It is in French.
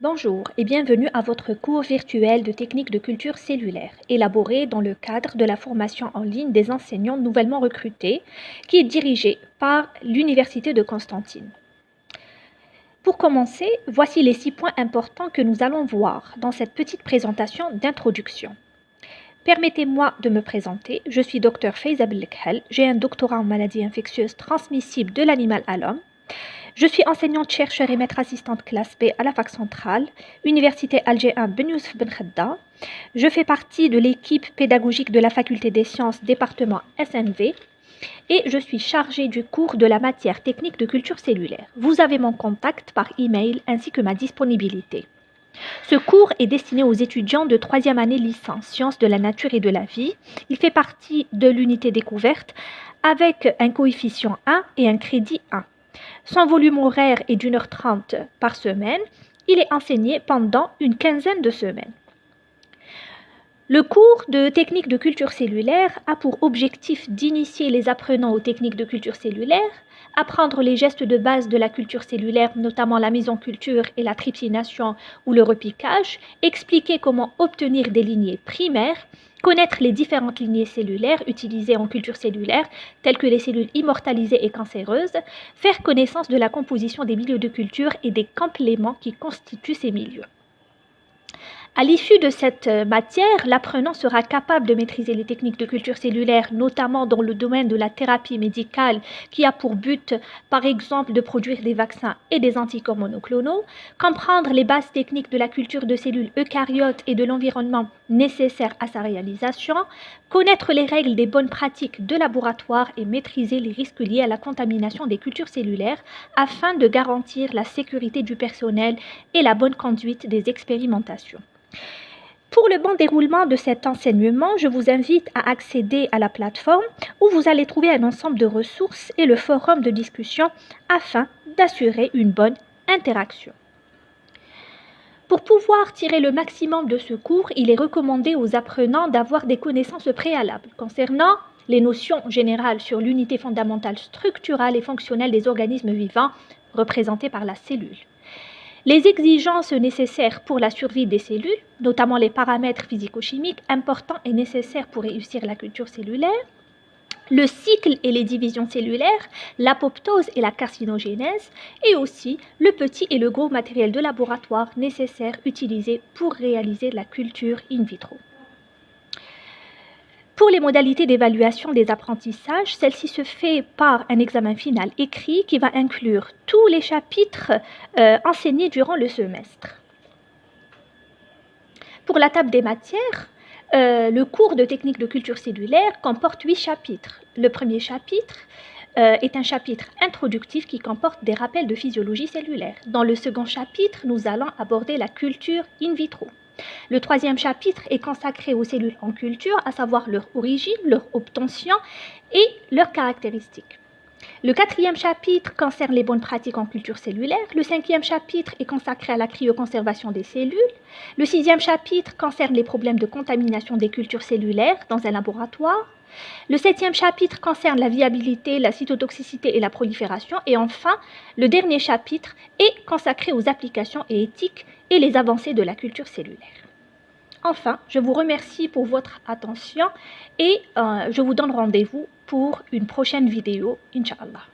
Bonjour et bienvenue à votre cours virtuel de techniques de culture cellulaire, élaboré dans le cadre de la formation en ligne des enseignants nouvellement recrutés, qui est dirigée par l'Université de Constantine. Pour commencer, voici les 6 points importants que nous allons voir dans cette petite présentation d'introduction. Permettez-moi de me présenter, je suis Dr Faiza Bellekhel, j'ai un doctorat en maladies infectieuses transmissibles de l'animal à l'homme. Je suis enseignante chercheur et maître assistante classe B à la fac centrale, Université Alger 1 Ben Youssef Ben Khedda. Je fais partie de l'équipe pédagogique de la faculté des sciences département SNV et je suis chargée du cours de la matière technique de culture cellulaire. Vous avez mon contact par email ainsi que ma disponibilité. Ce cours est destiné aux étudiants de 3e année licence sciences de la nature et de la vie. Il fait partie de l'unité découverte avec un coefficient 1 et un crédit 1. Son volume horaire est d'1h30 par semaine. Il est enseigné pendant une quinzaine de semaines. Le cours de techniques de culture cellulaire a pour objectif d'initier les apprenants aux techniques de culture cellulaire, apprendre les gestes de base de la culture cellulaire, notamment la mise en culture et la trypsination ou le repiquage, expliquer comment obtenir des lignées primaires, connaître les différentes lignées cellulaires utilisées en culture cellulaire, telles que les cellules immortalisées et cancéreuses, faire connaissance de la composition des milieux de culture et des compléments qui constituent ces milieux. À l'issue de cette matière, l'apprenant sera capable de maîtriser les techniques de culture cellulaire, notamment dans le domaine de la thérapie médicale, qui a pour but, par exemple, de produire des vaccins et des anticorps monoclonaux, comprendre les bases techniques de la culture de cellules eucaryotes et de l'environnement nécessaire à sa réalisation, connaître les règles des bonnes pratiques de laboratoire et maîtriser les risques liés à la contamination des cultures cellulaires afin de garantir la sécurité du personnel et la bonne conduite des expérimentations. Pour le bon déroulement de cet enseignement, je vous invite à accéder à la plateforme où vous allez trouver un ensemble de ressources et le forum de discussion afin d'assurer une bonne interaction. Pour pouvoir tirer le maximum de ce cours, il est recommandé aux apprenants d'avoir des connaissances préalables concernant les notions générales sur l'unité fondamentale structurale et fonctionnelle des organismes vivants représentés par la cellule. Les exigences nécessaires pour la survie des cellules, notamment les paramètres physico-chimiques importants et nécessaires pour réussir la culture cellulaire, le cycle et les divisions cellulaires, l'apoptose et la carcinogénèse, et aussi le petit et le gros matériel de laboratoire nécessaire utilisé pour réaliser la culture in vitro. Pour les modalités d'évaluation des apprentissages, celle-ci se fait par un examen final écrit qui va inclure tous les chapitres enseignés durant le semestre. Pour la table des matières, le cours de technique de culture cellulaire comporte 8 chapitres. Le premier chapitre est un chapitre introductif qui comporte des rappels de physiologie cellulaire. Dans le second chapitre, nous allons aborder la culture in vitro. Le troisième chapitre est consacré aux cellules en culture, à savoir leur origine, leur obtention et leurs caractéristiques. Le quatrième chapitre concerne les bonnes pratiques en culture cellulaire. Le cinquième chapitre est consacré à la cryoconservation des cellules. Le sixième chapitre concerne les problèmes de contamination des cultures cellulaires dans un laboratoire. Le septième chapitre concerne la viabilité, la cytotoxicité et la prolifération. Et enfin, le dernier chapitre est consacré aux applications et éthiques et les avancées de la culture cellulaire. Enfin, je vous remercie pour votre attention et je vous donne rendez-vous pour une prochaine vidéo, Inch'Allah.